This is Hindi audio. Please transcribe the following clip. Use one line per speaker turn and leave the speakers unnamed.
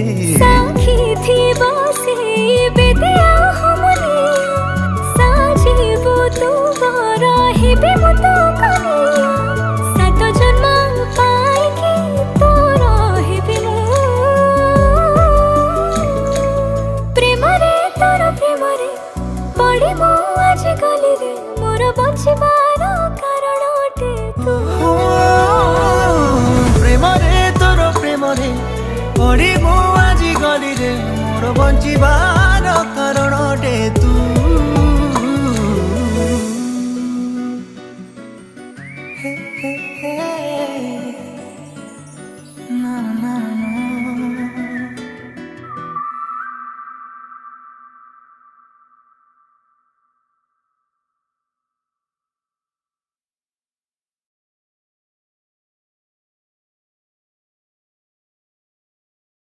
साखी थी बसे बेदिया हमने साजिबो तू रहिबे मु तो कनिया सात जन्म पाइकी तो रहिबे मु प्रेम रे तोर प्रेम रे पड़ी मु आज गली रे मोर बचिबार कारण अटे तू
प्रेम रे तोर प्रेम रे पड़ी मु आज गली रे मोर बंचिबार कारण अटे